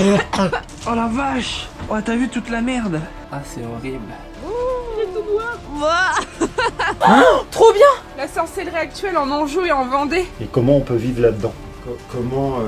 Oh la vache! Oh, t'as vu toute la merde? Ah, c'est horrible. Trop bien. La sorcellerie actuelle en Anjou et en Vendée. Et comment on peut vivre là-dedans? Comment...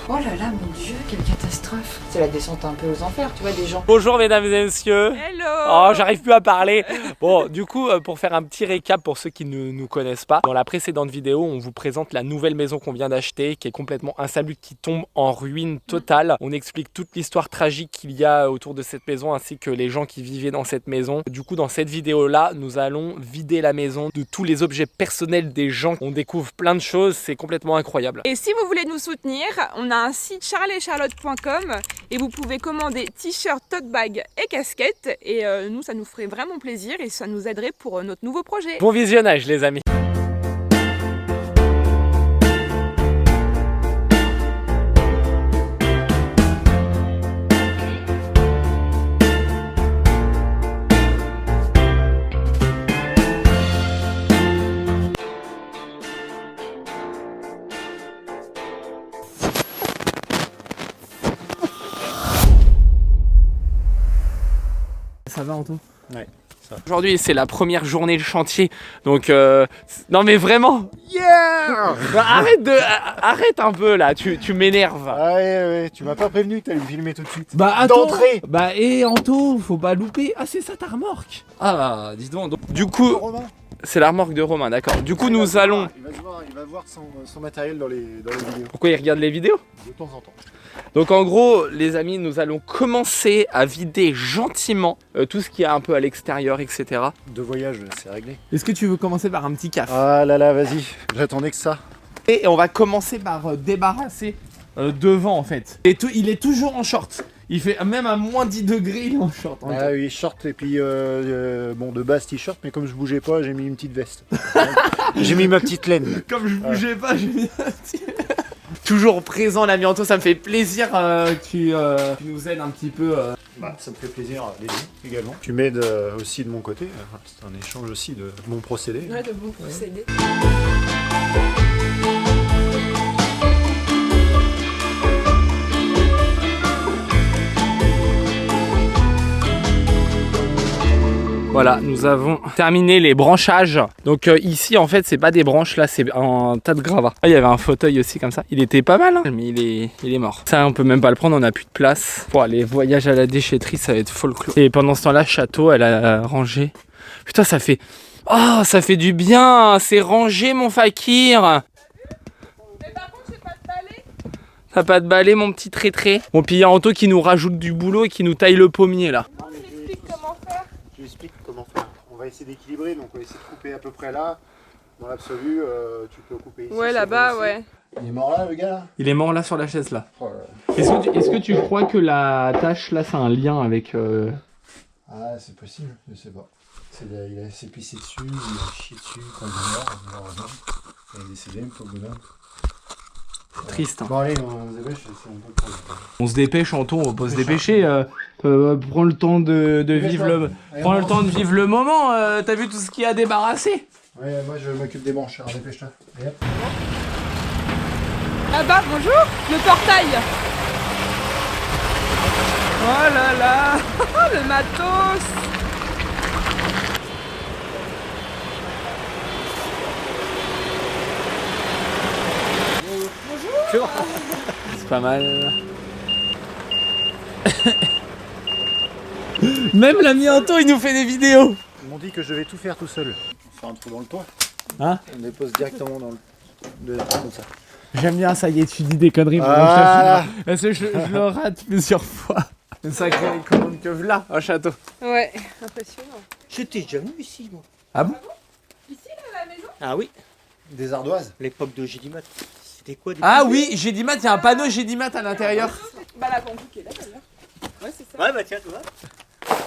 Oh là là, mon Dieu, quelle catastrophe. C'est la descente un peu aux enfers, tu vois, des gens. Bonjour mesdames et messieurs. Hello. Oh, j'arrive plus à parler. Bon, du coup, pour faire un petit récap pour ceux qui ne nous connaissent pas, dans la précédente vidéo, on vous présente la nouvelle maison qu'on vient d'acheter, qui est complètement insalubre, qui tombe en ruine totale. On explique toute l'histoire tragique qu'il y a autour de cette maison, ainsi que les gens qui vivaient dans cette maison. Du coup, dans cette vidéo-là, nous allons vider la maison de tous les objets personnels des gens. On découvre plein de choses, c'est complètement incroyable. Et si vous voulez nous soutenir, on a un site charlesetcharlotte.com et vous pouvez commander t-shirts, tote bags et casquettes. Et nous, ça nous ferait vraiment plaisir et ça nous aiderait pour notre nouveau projet. Bon visionnage les amis. Ça va Anto? Ouais, ça va. Aujourd'hui c'est la première journée de chantier, donc non mais vraiment, yeah. Arrête un peu là, tu m'énerves. Ah ouais, tu m'as pas prévenu que t'allais me filmer tout de suite. Bah attends! D'entrée. Bah Anto, faut pas louper! Ah c'est ça ta remorque! Ah dis donc. Du coup, Romain, c'est la remorque de Romain, d'accord. Du coup nous allons... Il va voir son matériel dans les vidéos. Pourquoi il regarde les vidéos? De temps en temps. Donc en gros les amis, nous allons commencer à vider gentiment tout ce qu'il y a un peu à l'extérieur, etc. De voyage, c'est réglé. Est-ce que tu veux commencer par un petit caf? Ah là là, vas-y, j'attendais que ça. Et on va commencer par débarrasser devant en fait. Et il est toujours en short. Il fait même à moins 10 degrés, il est en short. Ah oui, short et puis bon de base t-shirt, mais comme je bougeais pas, j'ai mis une petite veste. J'ai mis ma petite laine. Comme je bougeais pas, j'ai mis un petit... Toujours présent l'ami Anto, ça me fait plaisir que tu nous aides un petit peu. Bah, ça me fait plaisir également. Tu m'aides aussi de mon côté, c'est un échange aussi de mon procédé. Ouais, de bons procédés. Voilà, nous avons terminé les branchages. Donc ici en fait c'est pas des branches, là c'est un tas de gravats. Ah, il y avait un fauteuil aussi comme ça, il était pas mal hein, mais il est mort. Ça on peut même pas le prendre, on a plus de place. Bon, les voyages à la déchetterie ça va être folklore. Et pendant ce temps là, Château elle a rangé. Putain ça fait... Oh ça fait du bien, c'est rangé mon fakir. Mais par contre, j'ai pas de balai. T'as pas de balai mon petit trait. Bon puis il y a Anto qui nous rajoute du boulot et qui nous taille le pommier là. On m'explique comment faire. Je explique comment faire. On va essayer d'équilibrer, donc on va essayer de couper à peu près là. Dans l'absolu, tu peux couper ici. Ouais, là-bas, ouais. Il est mort là, le gars là? Il est mort là sur la chaise là. Oh là là. Est-ce que tu crois que la tâche là c'est un lien avec... Ah, c'est possible, je sais pas. Il s'est pissé dessus, il a chié dessus quand il est mort, malheureusement. Il est décédé, le pauvre bonhomme. Triste hein. Bon allez, on se dépêche, si on peut prendre. On se dépêche Anto, on peut se dépêcher. Prends le temps de vivre le moment. T'as vu tout ce qu'il y a à débarrasser? Ouais, moi je m'occupe des branches, alors dépêche-toi. Et hop. Là-bas, bonjour, le portail. Oh là là, le matos. C'est pas mal. Même l'ami Anto, il nous fait des vidéos. Ils m'ont dit que je vais tout faire tout seul. On fait un trou dans le toit. Hein? On les pose directement dans le... comme ça. J'aime bien, ça y est, tu dis des conneries. Ah. Parce que je le rate plusieurs fois. Une sacrée commande que là, au château. Ouais, impressionnant. J'étais déjà venu ici, moi. Ah bon? Ici, là, la maison. Ah oui, Des ardoises. l'époque de Gédimat. C'était quoi des Ah oui, Gédimat, il y a un panneau Gédimat à l'intérieur. Bah, la pancarte est là, d'ailleurs. Ouais, c'est ça. Ouais, bah tiens, tu vois.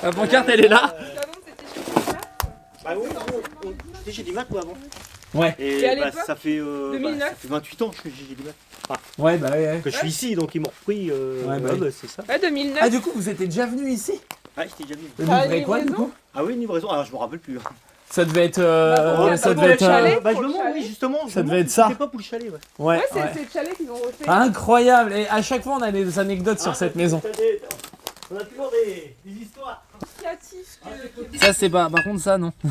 La pancarte, elle est là. Avant, c'était chez Gédimat. Bah oui, c'était Gédimat, moi, avant. Ouais. Et, Et à bah, l'époque, ça fait 2009. ça fait 28 ans que je suis Gédimat. Ouais, bah ouais. Que je suis ici, donc ils m'ont repris. Ouais, bah oui. bah, c'est ça. Ouais, 2009. Ah, du coup, vous étiez déjà venu ici? Ah, j'étais déjà venu. Vous Ah, livrez quoi, du livraison coup? Ah oui, une livraison. Alors, je me rappelle plus. Ça devait être. Bah, ça pour devait le être. chalet. Bah, je pour me le demande, chalet. oui, justement. Ça devait être ça. C'était pas pour le chalet, ouais. Ouais, Ouais, ouais. c'est le chalet qu'ils ont refait. Incroyable. Et à chaque fois, on a des anecdotes sur cette maison. On a toujours des histoires. Créatif que- Ça, c'est pas. Par contre, ça, non. Non, non.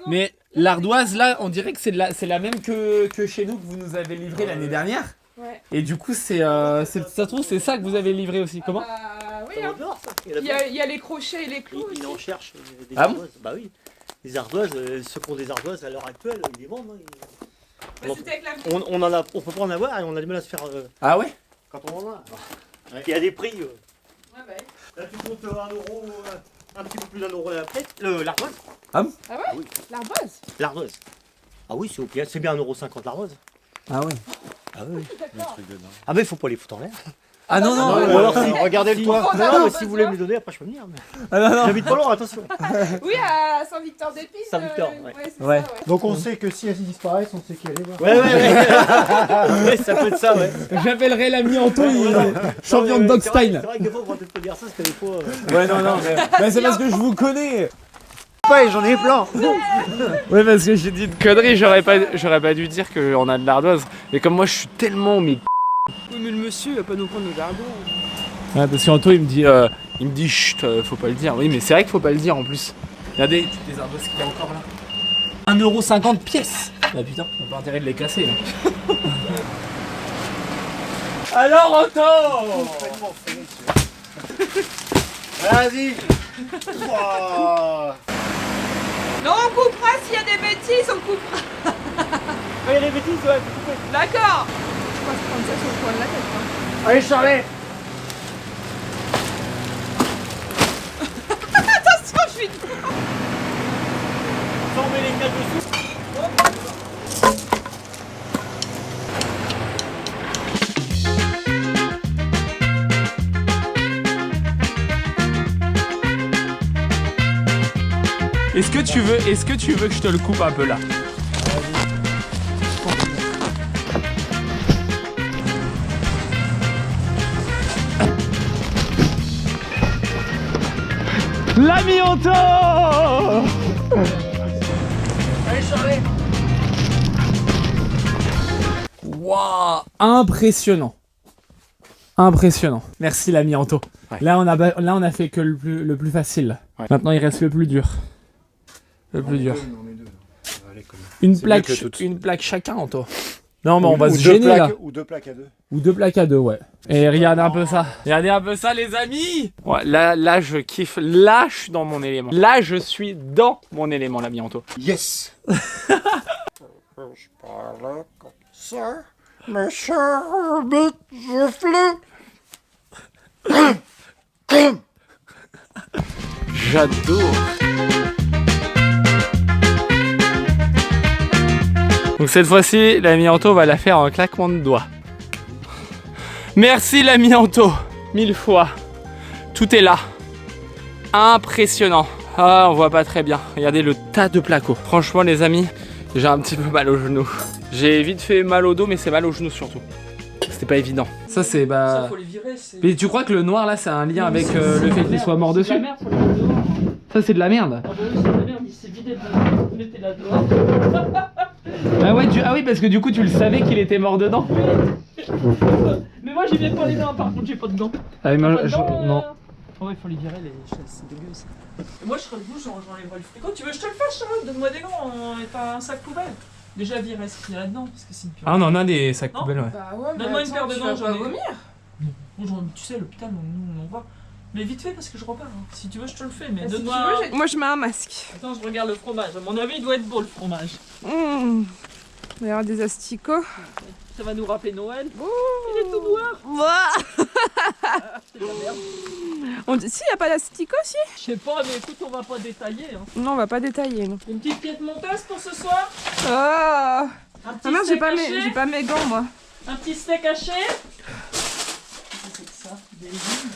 Mais l'ardoise, là, on dirait que c'est la même que chez nous que vous nous avez livré l'année dernière. Ouais. Et du coup, ça se trouve, c'est ça que vous avez livré aussi. Comment Oui, Ça va hein. dehors, ça. Il y a les crochets et les clous Il aussi. en cherche des Ah bon ardoises. Bah oui. Les ardoises, ceux qui ont des ardoises à l'heure actuelle, ils les vendent. Hein. Bah, c'était avec la... On peut pas en avoir et on a du mal à se faire Ah ouais. quand on en a. Il y a des prix. Ouais, bah. Là, tu comptes 1 euro, un petit peu plus d'1 euro la plate. L'ardoise. Ah ouais oui. L'ardoise. L'ardoise. Ah oui, c'est bien 1,50 € l'ardoise. Ah ouais. Ah oui. D'accord. Ah mais faut pas les foutre en l'air. Ah non, non. Ou alors si, regardez le toit. Oh, Non, non, mais si vous voulez me les donner, après je peux venir. Mais... Ah non, non. J'habite pas loin, attention. Oui, à Saint-Victor-d'Épine. Saint-Victor, ouais. c'est Ouais. ça, ouais. Donc on sait que si elles disparaissent, on sait qui aller voir. Ouais. Ouais, ça peut être ça, ouais. J'appellerai l'ami Anto, champion de Ouais, box c'est vrai- style. C'est vrai que des fois, on va peut-être pas dire ça, parce que des fois. Ouais, non, non, mais c'est parce que je vous connais. Ouais, j'en ai plein. Ouais, parce que j'ai dit une connerie, j'aurais pas dû dire qu'on a de l'ardoise. Mais comme moi, je suis tellement mais. Oui, mais le monsieur, il va pas nous prendre nos ardoises. Ouais, parce qu'Anto, il me dit chut, faut pas le dire. Oui, mais c'est vrai qu'il faut pas le dire en plus. Regardez, toutes les ardoises qu'il y a encore là. 1,50 € pièce. Ah putain, on a pas intérêt de les casser là. Alors, Anto. Vas-y. Wow. Non, on coupera s'il y a des bêtises, on coupera. Ouais, les bêtises, ouais, faut couper. D'accord. On va se prendre ça sur le coin de la tête. Hein. Allez, Charlie. Attention, je suis... Sans met les câbles dessous. Est-ce que tu veux que je te le coupe un peu là? L'ami Anto! Allez, Charlie. Waouh! Impressionnant. Impressionnant. Merci l'ami Anto. Ouais. Là on a fait que le plus facile. Ouais. Maintenant il reste le plus dur. Le plus dur. On est deux. Allez, comme Une C'est plaque, mieux que toutes. une plaque chacun Anto. Non mais on va Ou se deux gêner plaques, là. Ou 2 plaques à 2. Ou 2 plaques à 2, ouais. Et regardez un peu ça. Regardez un peu ça les amis. Ouais, là, je kiffe. Là, je suis dans mon élément. Là, je suis dans mon élément, l'ami Anto. Yes. J'adore. Donc cette fois-ci, l'ami Anto va la faire en claquement de doigts. Merci l'ami Anto, 1000 fois. Tout est là. Impressionnant. Ah, on voit pas très bien. Regardez le tas de placo. Franchement les amis, j'ai un petit peu mal au genou. J'ai vite fait mal au dos, mais c'est mal au genou surtout. C'était pas évident. Ça c'est bah. Faut les virer, c'est... Mais tu crois que le noir là c'est un lien avec le fait qu'il soit mort C'est de dessus? la merde, faut les mettre dehors. Ça c'est de la merde. Ah bah oui, c'est de la merde, il s'est vidé de... Mettez-la dehors. Ah ouais, ah oui parce que du coup tu le savais qu'il était mort dedans. Mais moi j'ai bien pas les dents, par contre j'ai pas de dents. Ah oui, Pas moi, de dents, non. Ah ouais, il faut les virer les chaises, c'est dégueu ça. Et moi je serais debout, j'enlèverais le frigo. Tu veux que je te le fasse, Charlotte? Donne-moi des gants et pas un sac poubelle. Déjà virer ce qu'il y a là-dedans, parce que c'est une pure. Ah on en a des sacs Non. poubelles ouais. Bah ouais, mais Donne-moi une paire attends, de tu dents, vas j'en pas ai. vomir. Bon, tu sais, à l'hôpital, nous on voit. Mais vite fait parce que je repars. Hein. Si tu veux, je te le fais. Mais Bah, si tu donne-moi. veux, moi je mets un masque. Attends, je regarde le fromage. À mon avis, il doit être beau le fromage. Il va y avoir des asticots. Ça va nous rappeler Noël. Il est tout noir. C'est de la merde. On dit, si, y a pas d'asticots, si? Je sais pas, mais écoute, on va pas détailler. Hein. Non, on va pas détailler, non. Une petite pièce monteuse pour ce soir. Oh! Un Ah petit merde, steak haché. j'ai pas mes gants, moi. Un petit steak haché. Qu'est-ce que c'est que ça? Des légumes.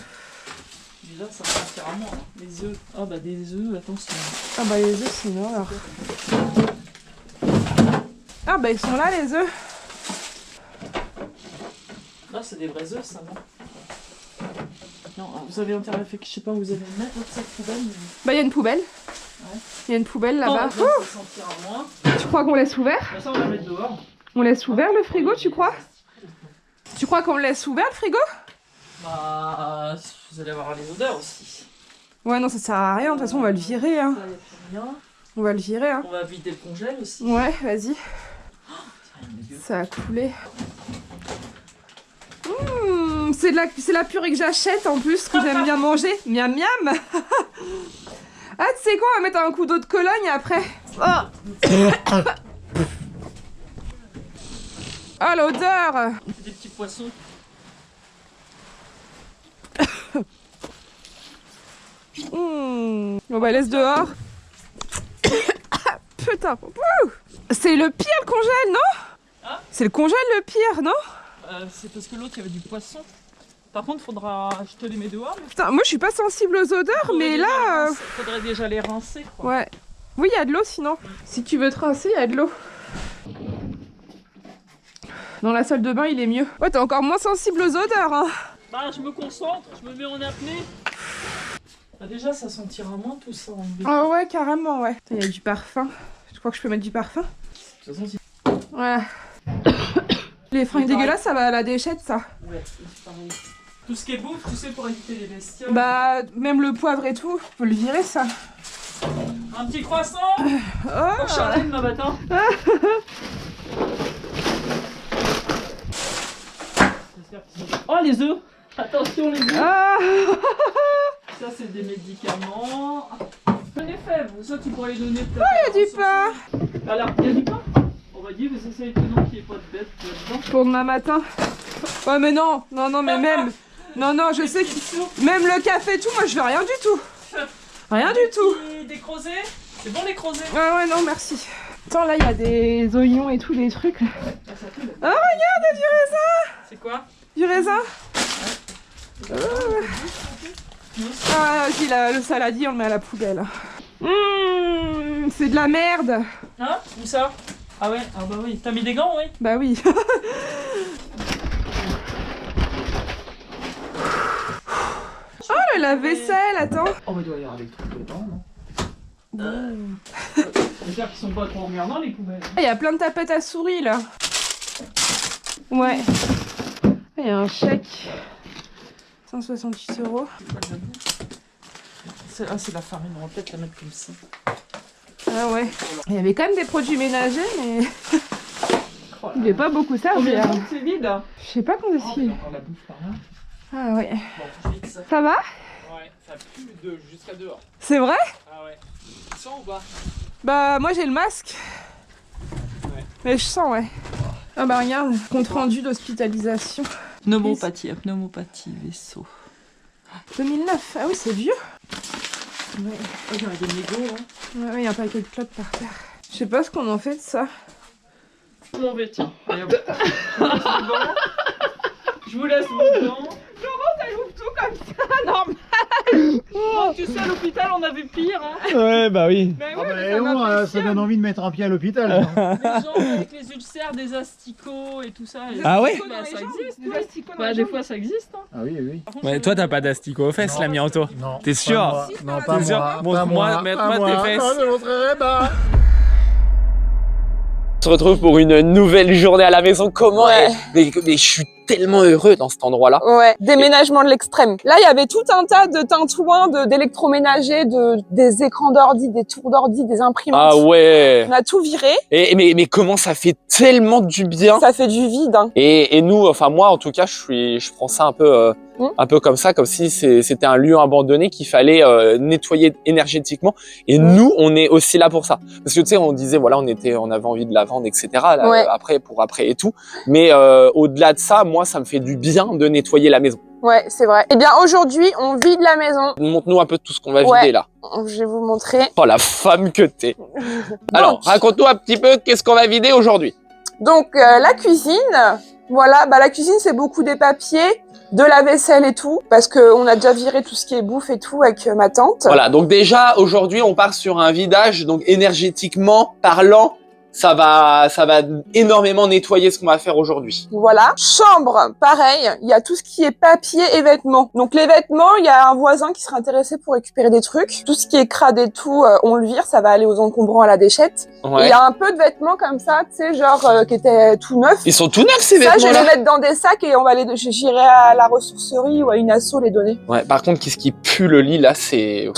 Déjà, ça va faire à moi. Hein. Des œufs. Ah bah des œufs, attention. Ah bah les œufs, sinon alors. Ah bah ils sont là, les œufs. Là, c'est des vrais œufs, ça, non? Non, vous avez intérêt à faire que je sais pas, vous allez mettre votre sac poubelle. Mais... Bah il y a une poubelle. Ah Il y a une poubelle là-bas. Ça sentira moins. Tu crois qu'on laisse ouvert? Bah, ça, on va mettre dehors. On laisse ouvert le frigo, tu crois? Tu crois qu'on le laisse ouvert le frigo? Bah, vous allez avoir les odeurs aussi. Ouais, non, ça sert à rien. De toute façon, on va le virer. Hein. Ça, y a plus rien. On va le virer. Hein. On va vider le congèle aussi. Ouais, vas-y. Ça a coulé. C'est la purée que j'achète en plus, que j'aime bien manger. Miam miam. Ah, tu sais quoi, on va mettre un coup d'eau de Cologne après. Oh, oh l'odeur. C'est des petits poissons. Bon bah laisse dehors. Putain. C'est le pire le congèle, non? Hein? C'est le congèle le pire, non? C'est parce que l'autre, il y avait du poisson. Par contre, faudra... Je te les mets dehors. Mais... Putain, moi je suis pas sensible aux odeurs, mais là... Faudrait déjà les rincer, quoi. Ouais. Oui, il y a de l'eau sinon. Si tu veux te rincer, il y a de l'eau. Dans la salle de bain, il est mieux. Ouais, t'es encore moins sensible aux odeurs, hein. Bah, je me concentre, je me mets en apnée. Bah, déjà, ça sentira moins tout ça. Ah ouais, carrément, ouais. Il y a du parfum. Je crois que je peux mettre du parfum. De toute façon, si... Voilà. Les fringues dégueulasses, ça va à la déchette, ça. Ouais, c'est pareil. Tout ce qui est bouffe, tu sais, pour éviter les bestioles. Bah, même le poivre et tout, faut le virer, ça. Un petit croissant Oh, pour Charlène, ma matin. Oh, les œufs. Attention, les œufs. ah. Ça, c'est des médicaments. Les fèves, ça, tu pourrais les donner peut-être. Il y a du pain. Alors, il y a du pain. On va dire, vous essayez étonnant qu'il n'y ait pas de bête là-dedans. Pour demain matin. Ouais, mais non, non, mais même... Non, non, je sais que... Même le café et tout, moi, je veux rien du tout. Rien du tout. Des crozets. C'est bon, les crozets. Ah ouais, non, merci. Attends, là, il y a des oignons et tout, des trucs. Oh, regarde, du raisin. C'est quoi? Du raisin. Ah, vas-y, le saladier, on le met à la poubelle. C'est de la merde. Hein? Où ça? Ah ouais? Ah bah oui. T'as mis des gants, oui? Bah oui. Oh, le lave-vaisselle, attends. Oh, mais il doit y avoir des trucs dedans, non? J'espère qu'ils sont pas trop regardants, les poubelles. Il y a plein de tapettes à souris, là. Ouais. Il y a un chèque. 168 €. C'est la farine, on va peut-être la mettre comme ça. Ah ouais. Il y avait quand même des produits ménagers, mais il n'est pas beaucoup servi. Combien de temps c'est vide? Je sais pas quand est-ce Oh, qu'il il y est. a encore la bouffe par là. Ah ouais. Bon, je vide ça. Ça va? Ouais, ça pue de jusqu'à dehors. C'est vrai? Ah ouais. Tu sens ou pas? Bah moi j'ai le masque. Ouais. Mais je sens, ouais. Ah bah regarde, compte rendu d'hospitalisation. Pneumopathie, vaisseau. 2009. Ah oui, c'est vieux. Ouais. Oh, il y a des mégots, hein. Ouais, il y a un paquet de clopes par terre. Je sais pas ce qu'on en fait de ça. Je m'en vais, tiens. Allez, hop. Je vous laisse dedans. Elle ouvre tout comme ça, normal. Oh, tu sais, à l'hôpital, on a vu pire, hein. Ouais, bah oui. Mais Ah ouais, bah, mais ça m'a fait ça chier. donne envie de mettre un pied à l'hôpital. Les gens avec les ulcères, des asticots et tout ça. Ah ouais? Des Bah, ça jambes, existe, des oui. asticots dans Bah, les des jambes. fois, ça existe, hein. Ah oui, oui. Par contre, Ouais, toi, t'as pas d'asticot aux fesses, Non. la Mianto. Non. T'es sûr? Pas moi. Si, Non, t'as pas T'es sûr? moi. Pas Montre-moi, moi. montre-moi Pas tes moi. fesses. Non, je montrerai pas. On se retrouve pour une nouvelle journée à la maison. Comment mais je suis tellement heureux dans cet endroit-là. Ouais, déménagement de l'extrême. Là, il y avait tout un tas de tintouins, d'électroménagers, des écrans d'ordi, des tours d'ordi, des imprimantes. Ah ouais. On a tout viré. Mais comment ça fait tellement du bien. Ça fait du vide, hein. Et nous, enfin moi en tout cas, je prends ça un peu comme ça, comme si c'était un lieu abandonné qu'il fallait nettoyer énergétiquement. Et nous, on est aussi là pour ça. Parce que tu sais, on disait voilà, on avait envie de la vendre, etc. Là, Ouais. après et tout. Mais au-delà de ça, moi, ça me fait du bien de nettoyer la maison. Ouais, c'est vrai. Eh bien, aujourd'hui, on vide la maison. Montre-nous un peu tout ce qu'on va Ouais. vider là. Je vais vous montrer. Oh la femme que t'es. Alors, raconte-nous un petit peu qu'est-ce qu'on va vider aujourd'hui. Donc, la cuisine. Voilà, bah la cuisine, c'est beaucoup des papiers, de la vaisselle et tout, parce que on a déjà viré tout ce qui est bouffe et tout avec ma tante. Voilà, donc déjà aujourd'hui on part sur un vidage donc énergétiquement parlant ça va énormément nettoyer ce qu'on va faire aujourd'hui. Voilà. Chambre, pareil, il y a tout ce qui est papier et vêtements. Donc les vêtements, il y a un voisin qui serait intéressé pour récupérer des trucs. Tout ce qui est crade et tout, on le vire, ça va aller aux encombrants à la déchette. Et il y a un peu de vêtements comme ça, tu sais, genre qui étaient tout neufs. Ils sont tout neufs ces Ça, je vais vêtements-là. les mettre dans des sacs et on va j'irai à la ressourcerie ou à une asso les donner. Ouais, par contre, qu'est-ce qui pue le lit là, c'est...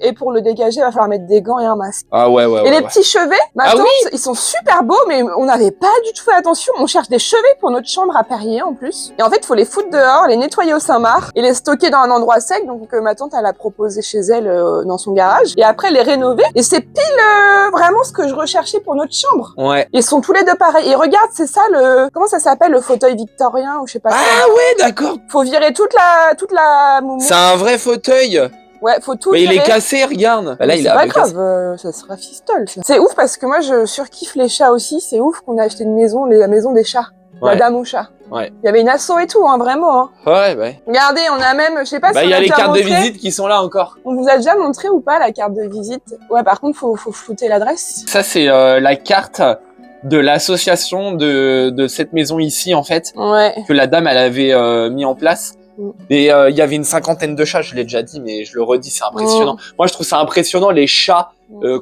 Et pour le dégager, il va falloir mettre des gants et un masque. Ah ouais, ouais, Et ouais. les petits chevets, ma Ah tante, oui ils sont super beaux, mais on n'avait pas du tout fait attention. On cherche des chevets pour notre chambre à Perrier en plus. Et en fait, il faut les foutre dehors, les nettoyer au Saint-Marc et les stocker dans un endroit sec. Donc ma tante, elle a proposé chez elle dans son garage. Et après, les rénover. Et c'est pile vraiment ce que je recherchais pour notre chambre. Ouais. Ils sont tous les deux pareils. Et regarde, c'est ça le... Comment ça s'appelle, le fauteuil victorien ou je sais pas. Ah ouais, d'accord. Faut virer toute la moumoute. C'est un vrai fauteuil. Ouais, faut tout Mais il virer. est cassé, regarde. Bah là, il c'est a pas avec grave, ça sera fistole. Ça. C'est ouf parce que moi je surkiffe les chats aussi. C'est ouf qu'on a acheté une maison, la maison des chats, Ouais. la dame aux chats. Ouais. Il y avait une asso et tout, hein, vraiment. Hein. Ouais, ouais. Regardez, on a même, je sais pas Bah, si il y on a les déjà cartes de montré. visite qui sont là encore. On vous a déjà montré ou pas la carte de visite? Ouais, par contre, faut flouter l'adresse. Ça, c'est la carte de l'association de cette maison ici, en fait, Ouais. que la dame, elle avait mis en place. Mm. Et il y avait une 50aine de chats, je l'ai déjà dit, mais je le redis, c'est impressionnant. Moi, je trouve ça impressionnant, les chats,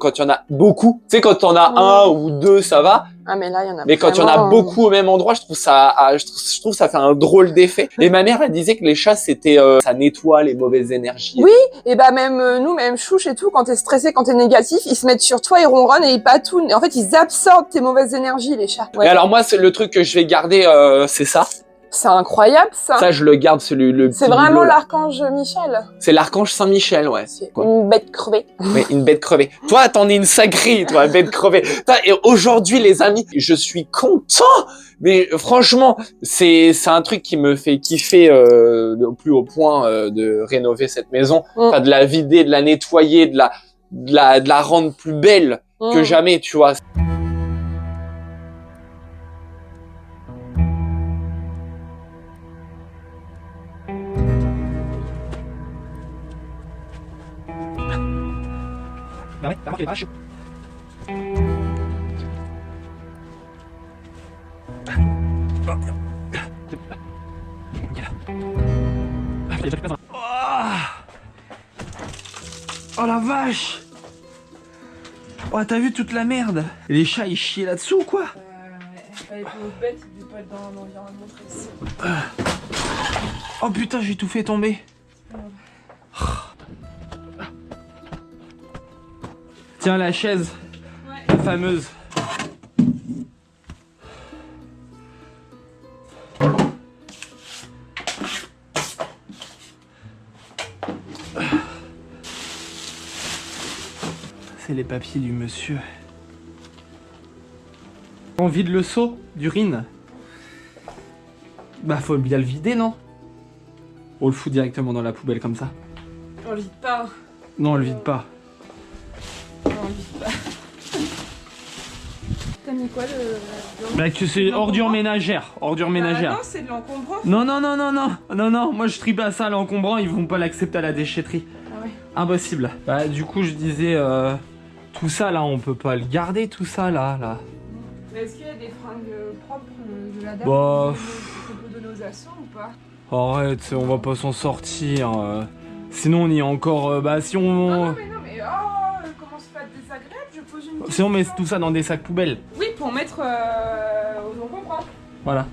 quand il y en a beaucoup. Tu sais, quand t'en as un ou deux, ça va. Ah, mais là, il y en a Mais quand il y en a vraiment, beaucoup au même endroit, je trouve ça fait un drôle d'effet. Et ma mère, elle disait que les chats, c'était, ça nettoie les mauvaises énergies. Oui. Et bah, même nous, même chouche et tout, quand t'es stressé, quand t'es négatif, ils se mettent sur toi, ils ronronnent et ils patounent. Et en fait, ils absorbent tes mauvaises énergies, les chats. Ouais. Et alors moi, c'est le truc que je vais garder, c'est ça. C'est incroyable, ça. Ça, je le garde, le C'est petit vraiment bibelot, là. l'archange Michel. C'est l'archange Saint-Michel, ouais. C'est une bête crevée. Mais une bête crevée. Toi, t'en es une sacrée, toi, bête crevée. Et aujourd'hui, les amis, je suis content. Mais franchement, c'est un truc qui me fait kiffer au plus haut point de rénover cette maison. Enfin, de la vider, de la nettoyer, de la rendre plus belle que jamais, tu vois. Bah ouais, t'as marqué les vaches. Oh la vache! Oh, t'as vu toute la merde? Et les chats ils chiaient là-dessous ou quoi? Les pauvres bêtes, ils devaient pas être dans un environnement précis. Oh putain, j'ai tout fait tomber. Tiens la chaise, la fameuse. C'est les papiers du monsieur. On vide le seau d'urine. Bah faut bien le vider, non? On le fout directement dans la poubelle comme ça. On le vide pas. Non, on le vide pas. On le vide pas. T'as mis quoi là-dedans? Bah que c'est ordure ménagère. Ordure ménagère. Non, c'est de l'encombrant. Non, non, non, non, non. Non, non, moi je trie pas ça à l'encombrant, ils vont pas l'accepter à la déchetterie. Ah ouais. Impossible. Bah du coup je disais, tout ça là, on peut pas le garder tout ça là. Mais est-ce qu'il y a des fringues propres de la dame Bah, qu'on peut donner aux assos ou pas? Arrête, on va pas s'en sortir. Sinon on y est encore, bah si Non, on... mais commence pas à être désagréable, je pose une question. Si on met tout ça dans des sacs poubelles. Oui, pour mettre aux encombrants. Voilà.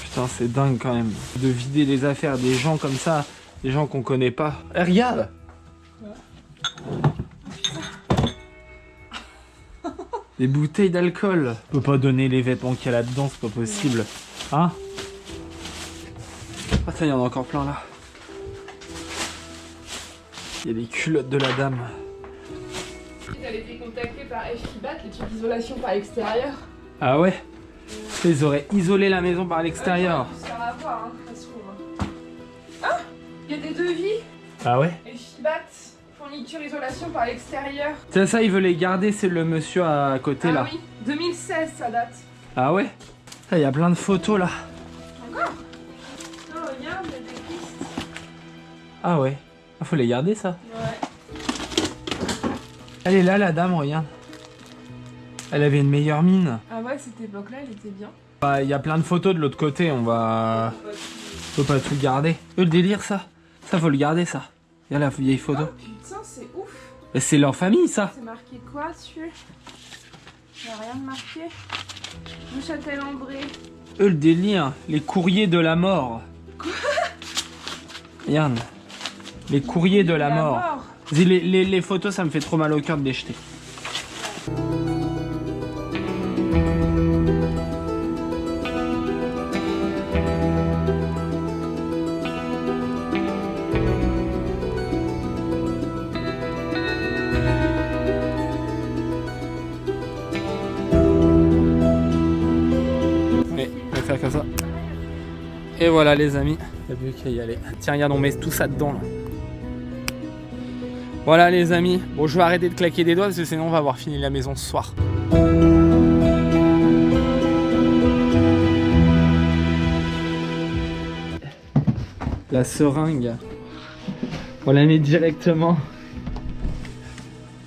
Putain, c'est dingue quand même. De vider les affaires des gens comme ça, des gens qu'on connaît pas. Eh, regarde! Des bouteilles d'alcool. On peut pas donner les vêtements qu'il y a là-dedans, c'est pas possible. Hein? Ah tiens, il y en a encore plein là. Il y a des culottes de la dame. Elle a été contactée par FIBAT, l'étude d'isolation par l'extérieur. Ah ouais? Ils auraient isolé la maison par l'extérieur. Ça va avoir, hein, ça se trouve. Ah! Il y a des devis. Ah ouais? FIBAT, fourniture isolation par l'extérieur. Tiens, ça, il veut les garder, c'est le monsieur à côté là. Ah oui, 2016 ça date. Ah ouais? Il y a plein de photos là. Encore? Non, regarde, il y a des pistes. Ah ouais. Ah, faut les garder ça. Ouais. Elle est là la dame, regarde. Elle avait une meilleure mine. Ah ouais, cette époque-là, elle était bien. Bah, il y a plein de photos de l'autre côté, on va... Faut pas tout garder. Le délire, ça. Ça, faut le garder, ça. Regarde la vieille photo. Oh putain, c'est ouf. C'est leur famille, ça. C'est marqué quoi dessus? Il a rien de marqué. Le Châtel-André. Le délire. Les courriers de la mort. Quoi? Regarde. Les courriers de la mort. Les photos, ça me fait trop mal au cœur de les jeter. Allez, on va faire comme ça. Et voilà les amis, il n'y a plus qu'à y aller. Tiens, regarde, on met tout ça dedans là. Voilà les amis, bon je vais arrêter de claquer des doigts parce que sinon on va avoir fini la maison ce soir. La seringue, on la met directement.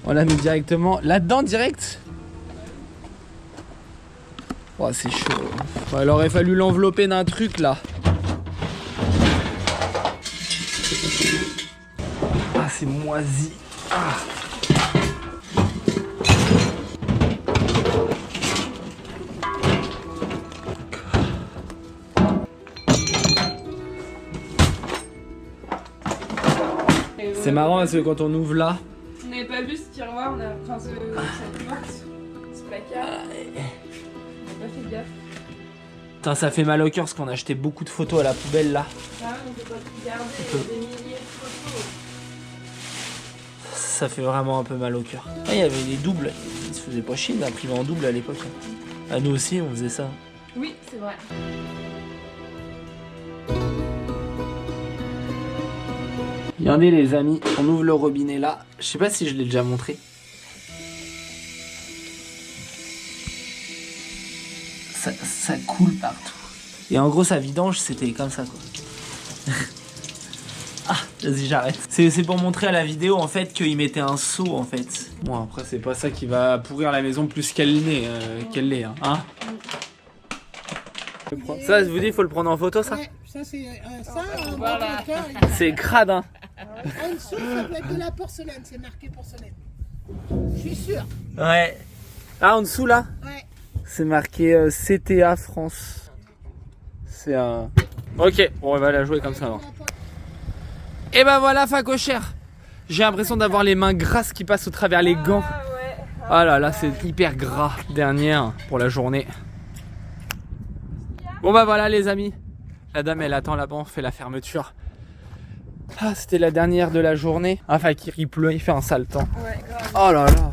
On la met directement là-dedans direct. Oh c'est chaud. Bon, il aurait fallu l'envelopper d'un truc là. Ah c'est moisi. Ah. C'est marrant parce que quand on ouvre là. On n'avait pas vu ce tiroir, on a... enfin cette porte, ce placard. On n'a pas fait gaffe. Putain, ça fait mal au cœur parce qu'on a acheté beaucoup de photos à la poubelle là. Ah, on peut pas tout garder, il y a des milliers de photos. Ça fait vraiment un peu mal au cœur. Ah, il y avait des doubles. Ils se faisaient pas chier d'imprimer en double à l'époque. À nous aussi, on faisait ça. Oui, c'est vrai. Regardez les amis, on ouvre le robinet là. Je sais pas si je l'ai déjà montré. Ça coule partout. Et en gros sa vidange c'était comme ça quoi. Ah, vas-y j'arrête. C'est pour montrer à la vidéo en fait qu'il mettait un seau en fait. Bon après c'est pas ça qui va pourrir la maison plus qu'elle l'est hein. Ça je vous dis faut le prendre en photo ça. Ouais, ça c'est ça. Voilà. C'est crade hein. En dessous, ça doit être de la porcelaine, c'est marqué porcelaine. Je suis sûr. Ouais. Ah en dessous là. Ouais. C'est marqué CTA France. C'est un... Ok, bon, on va la jouer comme ça alors. Et ben voilà, facochère. J'ai l'impression d'avoir les mains grasses qui passent au travers les gants. Ah là là, c'est hyper gras. Dernière pour la journée. Bon bah voilà les amis. La dame elle attend là-bas, on fait la fermeture. Ah, c'était la dernière de la journée. Enfin, il pleut, il fait un sale temps. Ouais, grave. Oh là là.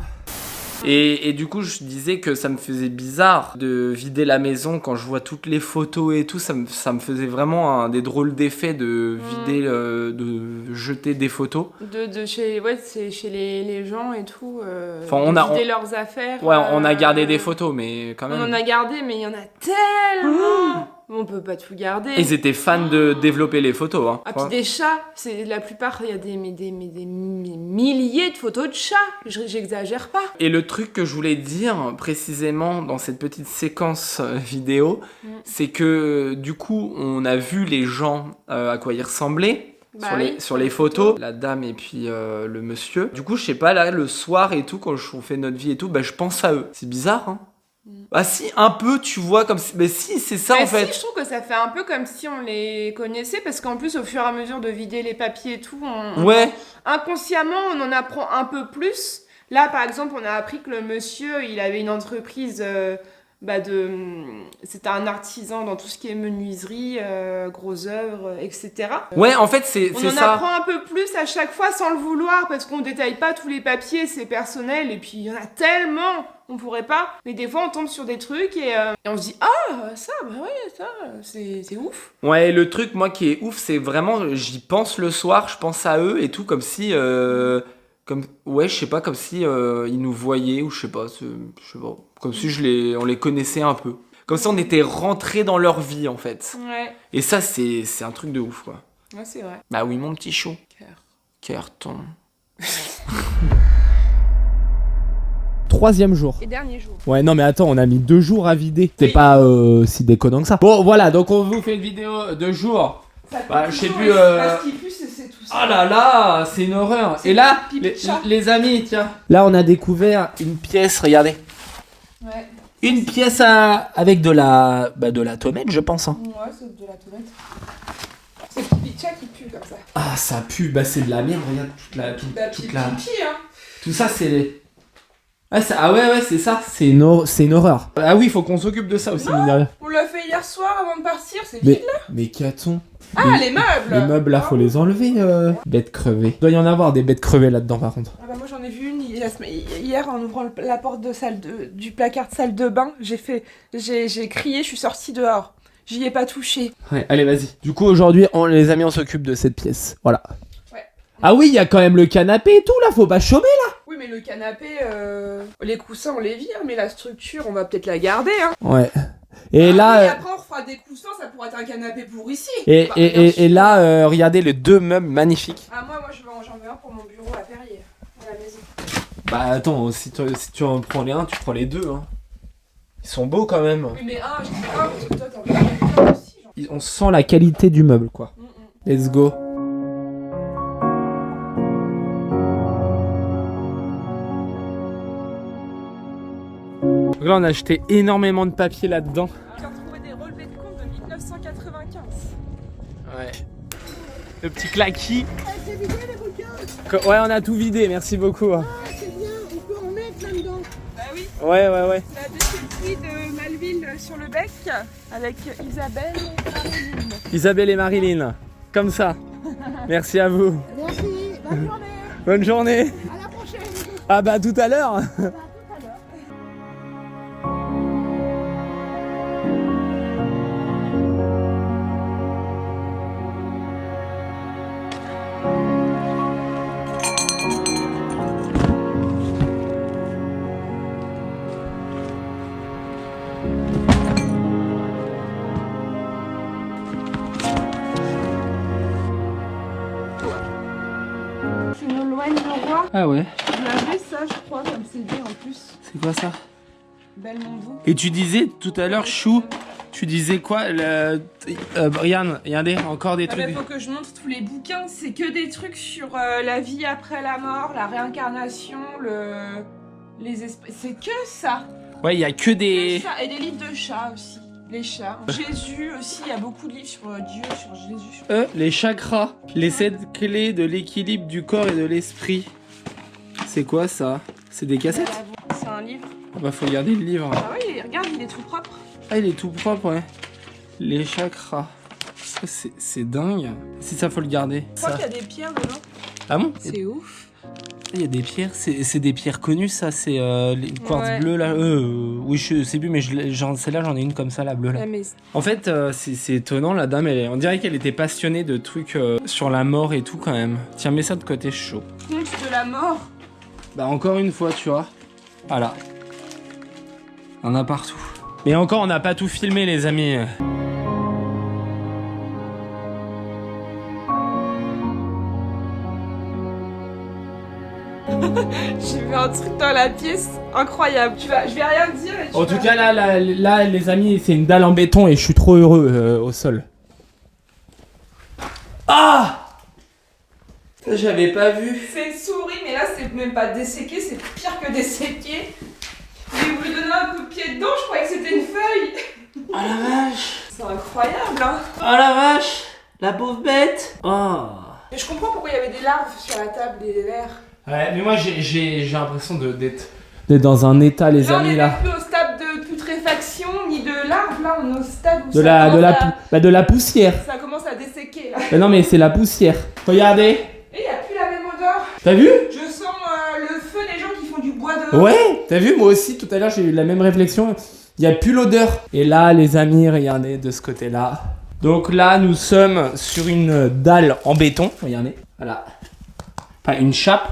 Et du coup, je disais que ça me faisait bizarre de vider la maison quand je vois toutes les photos et tout. Ça me faisait vraiment des drôles d'effets de vider, de jeter des photos. C'est chez les gens et tout. Enfin, on a vider leurs affaires. Ouais, on a gardé des photos, mais quand même. On en a gardé, mais il y en a tellement. On peut pas tout garder. Ils étaient fans de développer les photos. Hein. Ah, puis des chats, c'est la plupart, il y a des milliers de photos de chats. J'exagère pas. Et le truc que je voulais dire précisément dans cette petite séquence vidéo, c'est que du coup, on a vu les gens à quoi ils ressemblaient. Sur les photos, la dame et puis le monsieur. Du coup, je sais pas, là, le soir et tout, quand on fait notre vie et tout, bah, je pense à eux. C'est bizarre, hein? Bah si, un peu, tu vois, comme si... Mais si, c'est ça, en fait. Si, je trouve que ça fait un peu comme si on les connaissait, parce qu'en plus, au fur et à mesure de vider les papiers et tout, inconsciemment, on en apprend un peu plus. Là, par exemple, on a appris que le monsieur, il avait une entreprise... c'était un artisan dans tout ce qui est menuiserie, gros œuvres, etc. Ouais, en fait, c'est ça. On en apprend un peu plus à chaque fois sans le vouloir, parce qu'on détaille pas tous les papiers, c'est personnel, et puis il y en a tellement, on pourrait pas. Mais des fois, on tombe sur des trucs et on se dit, ah, ça, bah ouais, ça, c'est ouf. Ouais, le truc, moi, qui est ouf, c'est vraiment, j'y pense le soir, je pense à eux et tout, comme si... ouais, je sais pas, comme si ils nous voyaient, ou je sais pas, comme si on les connaissait un peu. Comme si on était rentrés dans leur vie, en fait. Ouais. Et ça, c'est un truc de ouf, quoi. Ouais, c'est vrai. Bah oui, mon petit chou. Cœur ton. 3e jour. Et dernier jour. Ouais, non, mais attends, on a mis 2 jours à vider. C'est pas si déconnant que ça. Bon, voilà, donc on vous fait une vidéo de jour. Ça Bah, je sais toujours, plus. Ce qui pue, c'est tout ça. Oh là là, c'est une horreur. C'est Et là, pipi de chat. les amis, tiens. Là, on a découvert une pièce, regardez. Ouais. Une pièce avec de la tomate, je pense. Hein. Ouais, c'est de la tomate. C'est le pipi de chat qui pue comme ça. Ah, ça pue, bah c'est de la merde, regarde toute la. Bah, toute pipi, la... hein. Tout ça, c'est les. Ah ouais, c'est ça, c'est une horreur. Ah oui, il faut qu'on s'occupe de ça aussi, mine de rien. On l'a fait hier soir avant de partir, c'est vide là. Mais qu'a-t-on? Ah, les meubles. Les meubles là, faut les enlever, bêtes crevées. Il doit y en avoir des bêtes crevées là-dedans par contre. Ah bah moi j'en ai vu une hier en ouvrant la porte de du placard de salle de bain. J'ai crié, je suis sortie dehors. J'y ai pas touché. Ouais, allez, vas-y. Du coup, aujourd'hui, les amis, on s'occupe de cette pièce. Voilà. Ouais. Ah oui, il y a quand même le canapé et tout là, faut pas chômer là. Oui mais le canapé, les coussins on les vire, mais la structure on va peut-être la garder hein. Ouais. Et Ah, là. oui, après on refera des coussins, ça pourrait être un canapé pour ici. Et, Bah, et, bien et, sûr. et là, regardez les 2 meubles magnifiques. Ah moi j'en veux un pour mon bureau à Perrier, à la maison. Bah attends, si tu en prends les 1, tu prends les 2. Hein. Ils sont beaux quand même. Oui mais je dis un parce que toi t'en veux un aussi. Genre. On sent la qualité du meuble quoi. Let's go. Donc là on a acheté énormément de papier là-dedans. J'ai retrouvé des relevés de compte de 1995. Ouais. Le petit claquis. Ah, c'est vidé les bouquins. Ouais, on a tout vidé, merci beaucoup. Ah, c'est bien, on peut en mettre là-dedans. Bah oui. Ouais. La déchetterie de Malville sur le bec avec Isabelle et Marilyn. Isabelle et Marilyn, comme ça. Merci à vous. Merci, bonne journée. Bonne journée. À la prochaine. Ah bah tout à l'heure. À tout à l'heure. C'est Nolwenn Leroy. Ah ouais. J'avais ça, je crois, comme CD en plus. C'est quoi ça? Belmondo. Et tu disais tout à l'heure, Chou, tu disais quoi Brian, regardez, encore des Ah bah, trucs. faut que je montre tous les bouquins. C'est que des trucs sur la vie après la mort, la réincarnation, les esprits. C'est que ça. Ouais, il y a que des. Que ça. Et des livres de chats aussi. Les chats. Jésus aussi, il y a beaucoup de livres sur Dieu, sur Jésus. Les chakras, les 7 clés de l'équilibre du corps et de l'esprit. C'est quoi ça? C'est des cassettes? C'est un livre. Ah bah faut regarder le livre. Ah oui, regarde, il est tout propre. Ah, il est tout propre, ouais. Les chakras. Ça, c'est dingue. Si ça, faut le garder. Je crois Ça. qu'il y a des pierres dedans. Ah bon? C'est ouf. Il y a des pierres, c'est des pierres connues, ça, c'est les quartz Ouais. bleus là. Oui, je sais plus, mais celle-là, j'en ai une comme ça, la bleue là. Ouais, mais En fait, c'est étonnant, la dame, on dirait qu'elle était passionnée de trucs sur la mort et tout quand même. Tiens, mets ça de côté, chaud. conte de la mort. Bah, encore une fois, tu vois. Voilà. On en a partout. Mais encore, on n'a pas tout filmé, les amis. J'ai vu un truc dans la pièce incroyable. Je vais rien te dire. Et tu En tout vas- cas, là, les amis, c'est une dalle en béton et je suis trop heureux au sol. Ah! Ça, j'avais pas vu. C'est une souris, mais là c'est même pas desséqué, c'est pire que desséqué. J'ai voulu donner un coup de pied dedans, je croyais que c'était une feuille. Oh la vache! C'est incroyable, hein. Oh la vache! La pauvre bête! Oh! Mais je comprends pourquoi il y avait des larves sur la table, des vers. Ouais, mais moi j'ai l'impression d'être dans un état, les Là on amis, n'est là. plus au stade de putréfaction ni de larves, là on est au stade où De ça, la poussière. ça commence à desséquer là. Mais non, mais c'est la poussière. Regardez. Et il n'y a plus la même odeur. T'as vu? Je sens le feu des gens qui font du bois dehors. Ouais, t'as vu, moi aussi, tout à l'heure, j'ai eu la même réflexion. Il n'y a plus l'odeur. Et là, les amis, regardez de ce côté-là. Donc là, nous sommes sur une dalle en béton. Regardez, voilà. Enfin, une chape.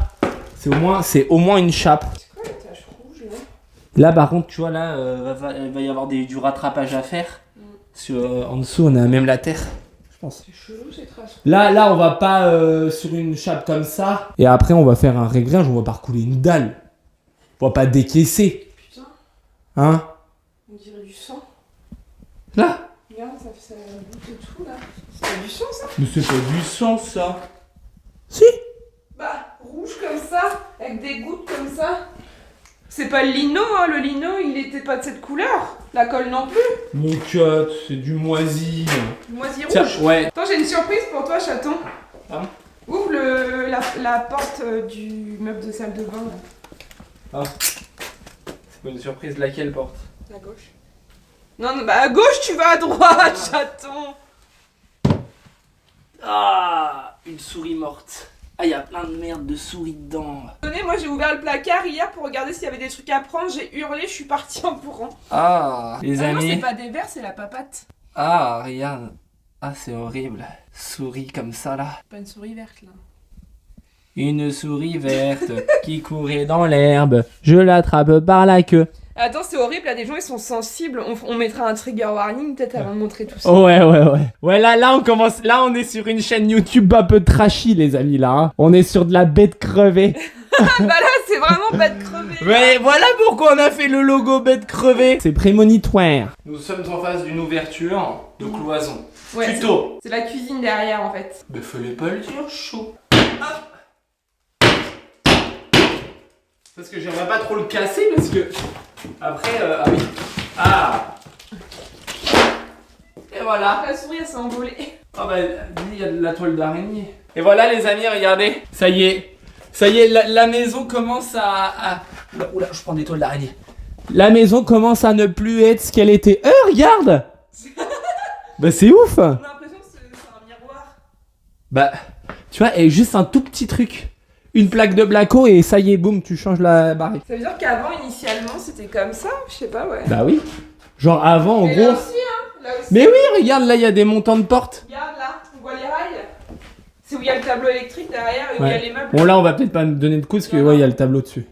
C'est au moins une chape. C'est quoi les taches rouges là? Là, par contre, tu vois, là, il va y avoir du rattrapage à faire. En dessous, on a même la terre. Je pense. C'est chelou ces traces. Là, on va pas sur une chape comme ça. Et après, on va faire un réglage, on va pas recouler une dalle. On va pas décaisser. Putain, Hein? on dirait du sang. Là? Regarde, ça goûte de tout là. C'est pas du sang ça? Mais c'est pas du sang ça. Si. Bah, rouge comme ça, avec des gouttes comme ça. C'est pas le lino, hein. Le lino il était pas de cette couleur. La colle non plus. Mon cut, c'est du moisi. Moisi Tiens, rouge. ouais. Attends, j'ai une surprise pour toi, chaton. Ah. Ouvre la porte du meuble de salle de bain là. C'est pas une surprise, laquelle porte? À gauche. Non, non, bah à gauche, tu vas à droite, chaton. Ah, une souris morte. Ah, il y a plein de merde de souris dedans. Tenez, moi j'ai ouvert le placard hier pour regarder s'il y avait des trucs à prendre. J'ai hurlé, je suis partie en courant. Ah, les Ah non, c'est amis. pas des vers, c'est la papate. Ah, regarde. Ah, c'est horrible. Souris comme ça là. Pas une souris verte là. Une souris verte qui courait dans l'herbe. Je l'attrape par la queue. Attends, c'est horrible, là des gens ils sont sensibles. On mettra un trigger warning peut-être avant de montrer tout ça. Ouais. Ouais, là on commence. Là on est sur une chaîne YouTube un peu trashy, les amis, là. Hein. On est sur de la bête crevée. Bah là, c'est vraiment bête crevée. Ouais, voilà pourquoi on a fait le logo bête crevée. C'est prémonitoire. Nous sommes en face d'une ouverture de cloison. Ouais, Tuto. c'est la cuisine derrière en fait. Mais fallait pas le dire, chaud. Parce que j'aimerais pas trop le casser parce que. Après, ah oui. Ah. Et voilà. La souris elle s'est envolée. Ah bah, il y a de la toile d'araignée. Et voilà les amis, regardez. Ça y est, la maison commence à... Oula, je prends des toiles d'araignée. La maison commence à ne plus être ce qu'elle était. Regarde. Bah c'est ouf. On a l'impression que c'est un miroir. Bah, tu vois, et juste un tout petit truc. Une plaque de Blaco et ça y est, boum, tu changes la barre. Ça veut dire qu'avant, initialement, c'était comme ça? Je sais pas, ouais. Bah oui. Genre avant, en Et gros... là aussi, hein. Là aussi. Mais oui, regarde, là, il y a des montants de portes. Regarde là, on voit les rails. C'est où il y a le tableau électrique derrière et où il y a Ouais. les meubles. Bon, là, on va peut-être pas me donner de coups parce que, ouais, il y a le tableau dessus.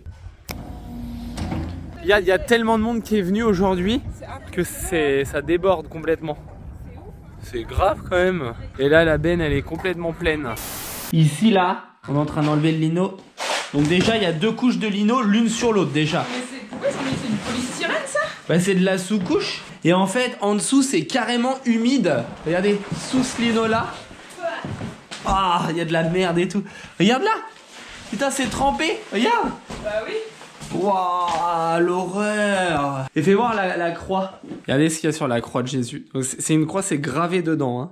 Il y a tellement de monde qui est venu aujourd'hui que ça déborde complètement. C'est grave quand même. Et là, la benne, elle est complètement pleine. Ici, là, on est en train d'enlever le lino. Donc déjà, il y a 2 couches de lino, l'une sur l'autre déjà. Mais c'est pourquoi c'est du polystyrène ça? Bah, c'est de la sous-couche. Et en fait, en dessous, c'est carrément humide. Regardez, sous ce lino-là. Ah, il y a de la merde et tout. Regarde là. Putain, c'est trempé. Regarde. Bah oui. Waouh, l'horreur. Et fais voir la croix. Regardez ce qu'il y a sur la croix de Jésus. Donc, c'est une croix, c'est gravé dedans. Hein.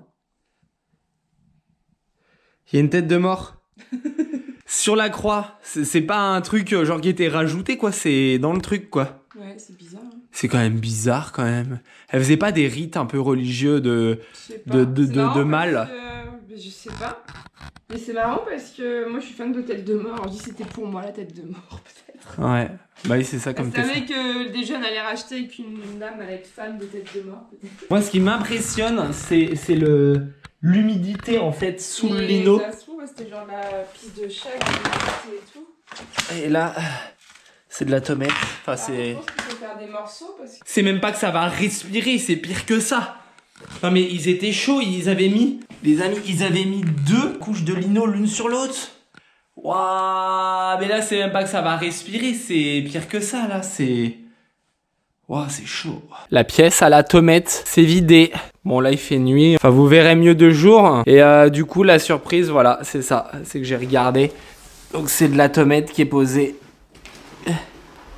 Il y a une tête de mort. Sur la croix. C'est pas un truc genre qui était rajouté, quoi. C'est dans le truc, quoi. Ouais, c'est bizarre. Hein. C'est quand même bizarre, quand même. Elle faisait pas des rites un peu religieux de Je sais pas. C'est marrant de parce mal. que- Je sais pas. Mais c'est marrant parce que moi je suis fan de tête de mort. Alors, je dis c'était pour moi la tête de mort peut-être. Ouais. Bah oui, c'est ça comme Je t'es. savais que des jeunes allaient racheter et qu'une dame allait être fan de tête de mort peut-être. Moi, ce qui m'impressionne, c'est l'humidité en fait sous le Mais lino. Ça se trouve, c'était genre la piste de chat et tout. Et là, c'est de la tomate. Enfin, Je c'est. pense qu'il faut faire des morceaux parce que. C'est même pas que ça va respirer, c'est pire que ça. Non mais ils étaient chauds, ils avaient mis. Les amis, ils avaient mis 2 couches de lino l'une sur l'autre. Waouh, mais là c'est même pas que ça va respirer, c'est pire que ça là, c'est. Waouh, c'est chaud. La pièce à la tomate, c'est vidé. Bon là il fait nuit, enfin vous verrez mieux de jour. Et du coup la surprise, voilà, c'est ça, c'est que j'ai regardé. Donc c'est de la tomate qui est posée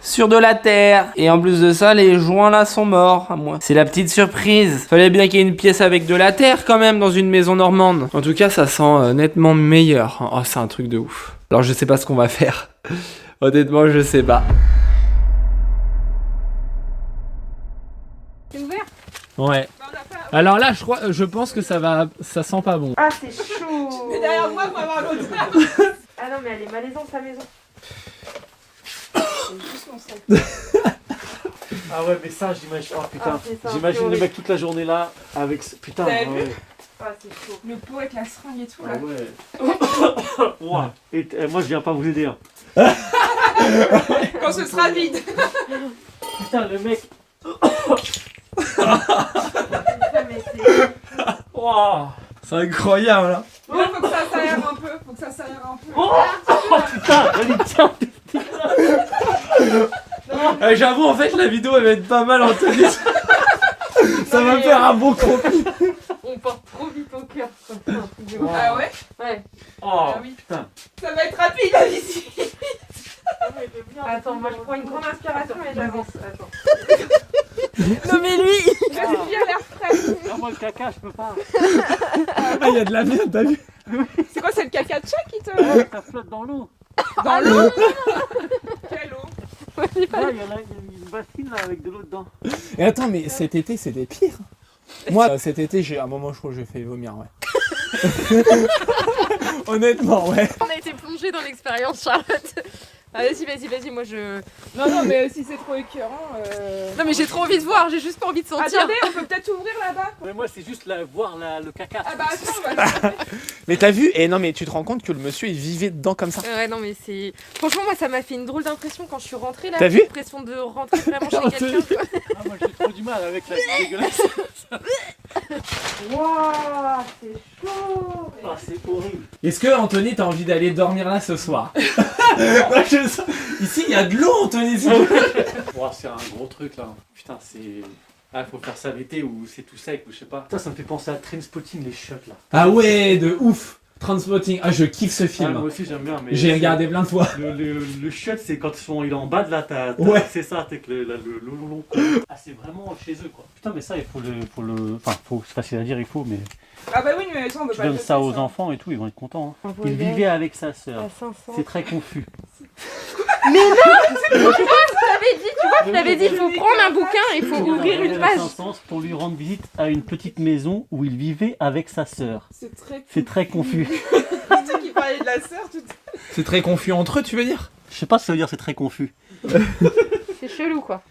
sur de la terre. Et en plus de ça, les joints là sont morts à moi. C'est la petite surprise. Fallait bien qu'il y ait une pièce avec de la terre quand même dans une maison normande. En tout cas, ça sent nettement meilleur. Oh, c'est un truc de ouf. Alors je sais pas ce qu'on va faire. Honnêtement, je sais pas. C'est ouvert? Ouais. Bah, on a pas... Alors là, je pense que ça sent pas bon. Ah, c'est chaud. Mais derrière moi pour avoir l'odeur. Ah non, mais elle est malaisante, sa maison. C'est juste mon sac. Ah ouais, mais ça, j'imagine. Oh putain, Ah, c'est ça, j'imagine c'est le mec horrible. toute la journée là avec. Putain, T'avais ah vu ouais. Ah, c'est chaud. Le pot avec la seringue et tout là. Ah ouais. Ouah. Et moi, je viens pas vous aider. Hein. Quand ce sera vide. Putain, le mec. Putain, mais c'est... Ouah. C'est incroyable là. Bon, faut que ça s'aère un peu. Faut que ça s'aère un peu. Oh putain, allez, tiens. J'avoue, en fait, la vidéo elle va être pas mal, Anthony. Ça va me faire un bon compromis. On porte trop vite au cœur. Ah ouais? Ouais. Oh, Ah oui. putain. Ça va être rapide la visite. Attends, moi je prends une grande inspiration et j'avance. Attends. Non mais lui Vas-y, a l'air frais. Ah, moi, le caca, je peux pas. Ah, il y a de la merde, t'as vu? C'est quoi, c'est le caca de chat qui te... Ça flotte dans l'eau. Dans l'eau? Quelle eau. Là, il y a une bassine là, avec de l'eau dedans. Et attends, mais cet été, c'était pire. Moi, cet été, j'ai un moment, je crois que j'ai fait vomir, ouais. Honnêtement, ouais. On a été plongé dans l'expérience, Charlotte. Ah, vas-y, moi je... Non, mais si c'est trop écœurant... Non mais j'ai trop envie de voir, j'ai juste pas envie de sentir. Attendez, on peut peut-être ouvrir là-bas. Mais moi, c'est juste voir le caca. Ah bah attends, on va... Mais t'as vu? Et non, mais tu te rends compte que le monsieur, il vivait dedans comme ça. Ouais, non mais c'est... Franchement, moi ça m'a fait une drôle d'impression quand je suis rentrée là. T'as vu? L'impression de rentrer vraiment chez quelqu'un, quoi. Ah, moi, j'ai trop du mal avec la vie dégueulasse. Waouh, c'est chaud. Ah, c'est horrible. Est-ce que, Anthony, t'as envie d'aller dormir là ce soir? Moi, je sens- Ici, il y a de l'eau, Anthony. Oh, c'est un gros truc là. Putain, c'est. Ah, faut faire ça l'été ou c'est tout sec ou je sais pas. Ça me fait penser à Trainspotting, les shots là. Ah ouais, de ouf. Transpotting. Ah, je kiffe ce Ah, film. moi aussi, j'aime bien. Mais J'ai regardé plein de fois. Le shot, c'est quand il est en bas de là, Ouais. c'est ça, t'es que le long. Ah, c'est vraiment chez eux quoi. Putain, mais ça, il faut le. Enfin, c'est facile à dire, il faut, mais. Ah bah oui, mais ça on peut Tu pas le donnes faire, ça aux enfants et tout, ils vont être contents. Hein. Il vivait avec sa sœur. À 500. C'est très confus. Je l'avais dit, il faut prendre un bouquin et il faut ouvrir une page. Pour lui rendre visite à une petite maison où il vivait avec sa sœur. C'est très... C'est très confus. Tu sais qu'il parlait de la sœur tout C'est très confus entre eux, tu veux dire? Je sais pas ce que ça veut dire, c'est très confus. C'est chelou quoi.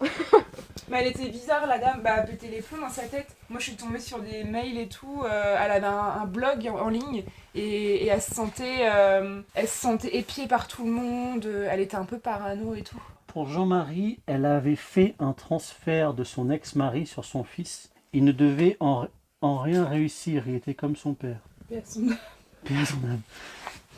Mais elle était bizarre la dame, bah elle pétait les plombs dans sa tête. Moi je suis tombée sur des mails et tout, elle avait un blog en ligne et elle se sentait épiée par tout le monde, elle était un peu parano et tout. Pour Jean-Marie, elle avait fait un transfert de son ex-mari sur son fils. Il ne devait en rien réussir, il était comme son père. Personne. Paix à son âme.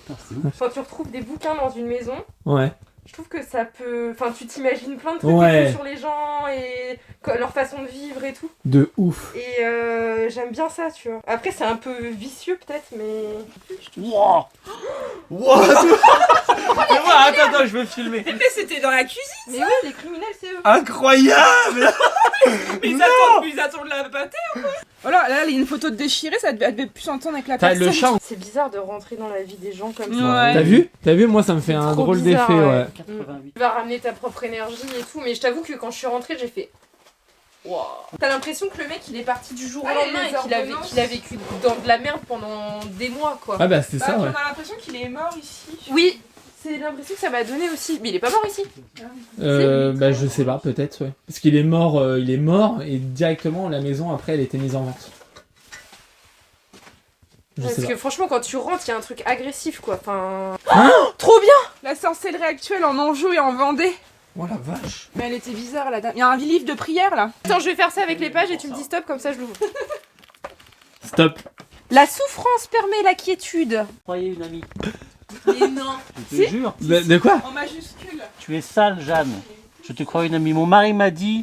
Putain, c'est ouf. Quand tu retrouves des bouquins dans une maison, Ouais. je trouve que ça peut... Enfin, tu t'imagines plein de trucs Ouais. et tout sur les gens et leur façon de vivre et tout. De ouf. Et j'aime bien ça, tu vois. Après, c'est un peu vicieux peut-être, mais... Wow. Attends, je veux filmer. Mais c'était dans la cuisine. Mais oui, les criminels, c'est eux. Incroyable. Mais ils attendent la pâtée ou quoi? Voilà, là il y a une photo de déchirée, elle devait plus s'entendre avec la T'as personne. le chat. C'est bizarre de rentrer dans la vie des gens comme ça. Ouais. T'as vu? T'as vu? Moi, ça me fait un trop drôle bizarre, d'effet, ouais. ouais. 88. Tu vas ramener ta propre énergie et tout, mais je t'avoue que quand je suis rentrée, j'ai fait... Wow. T'as l'impression que le mec il est parti du jour au Ah, lendemain les et ordonnances. qu'il a vécu dans de la merde pendant des mois quoi. Ah bah, c'est Bah, ça, on ouais. a l'impression qu'il est mort ici. Oui, c'est l'impression que ça m'a donné aussi. Mais il est pas mort ici. Bah, je sais pas, peut-être, ouais. Parce qu'il est mort, et directement, la maison, après, elle était mise en vente. Je Parce sais que pas. franchement, quand tu rentres, il y a un truc agressif quoi. Enfin. Trop bien. La sorcellerie actuelle en Anjou et en Vendée. Oh la vache. Mais elle était bizarre la dame. Il y a un livre de prière là. Attends, je vais faire ça avec les pages et tu me dis stop, comme ça je l'ouvre. Stop. La souffrance permet la quiétude. Croyez une amie. Mais non. Je te jure. De quoi? En majuscule. Tu es sale, Jeanne. Je te crois une amie. Mon mari m'a dit,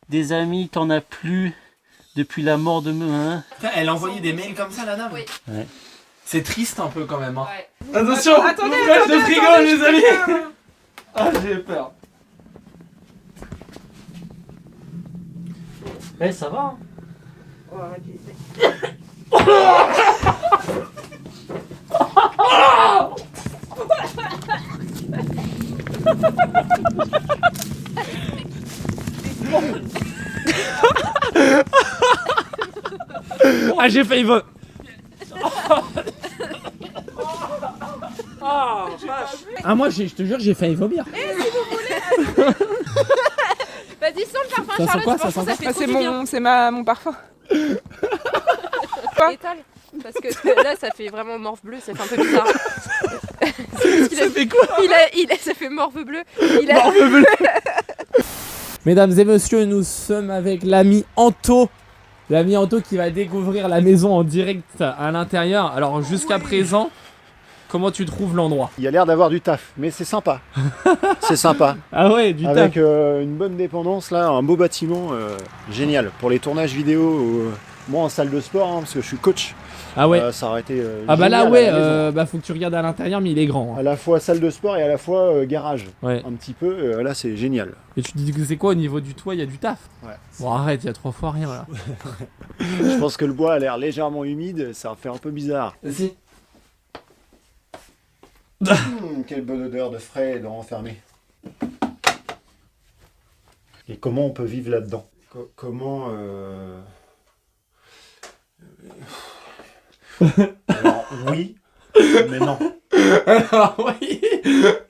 des amis, t'en as plus depuis la mort de hein. Elle a envoyé des mails comme ça, la dame? Oui. Ouais. C'est triste un peu quand même, hein. Ouais. Attention! Attendez, l'ouvrage de frigo, attendez, les amis! je peux Ah, j'ai peur. Eh, ça va. Hein. Oh, arrête, essaye. Ah, j'ai failli voler. Ah, vache. Ah, moi, je te jure, j'ai failli vomir. Vas-y, sens le parfum, Ça sent Charlotte. quoi, ça franchement, sent quoi fait Ah, trop c'est du bien. mon parfum. Étale. Parce que là, ça fait vraiment morve bleue, ça fait un peu bizarre. Ça fait quoi? Ça fait morve bleue. Mesdames et messieurs, nous sommes avec l'ami Anto. L'ami Anto qui va découvrir la maison en direct à l'intérieur. Alors jusqu'à présent, Comment tu trouves l'endroit? Il y a l'air d'avoir du taf, mais c'est sympa. C'est sympa. Ah ouais, du taf. Avec une bonne dépendance, là, un beau bâtiment, génial. Pour les tournages vidéo, moi en salle de sport, hein, parce que je suis coach, Ah ouais. ça aurait été Ah bah là génial ouais, à la maison. bah faut que tu regardes à l'intérieur, mais il est grand. À la fois salle de sport et à la fois garage. Ouais. Un petit peu, là c'est génial. Et tu te dis que c'est quoi au niveau du toit, il y a du taf? Ouais. Bon arrête, il y a 3 fois rien là. Je pense que le bois a l'air légèrement humide, ça fait un peu bizarre. Vas-y. Quelle bonne odeur de frais dans enfermé. Et comment on peut vivre là-dedans? Comment... Alors, oui, mais non. Alors oui.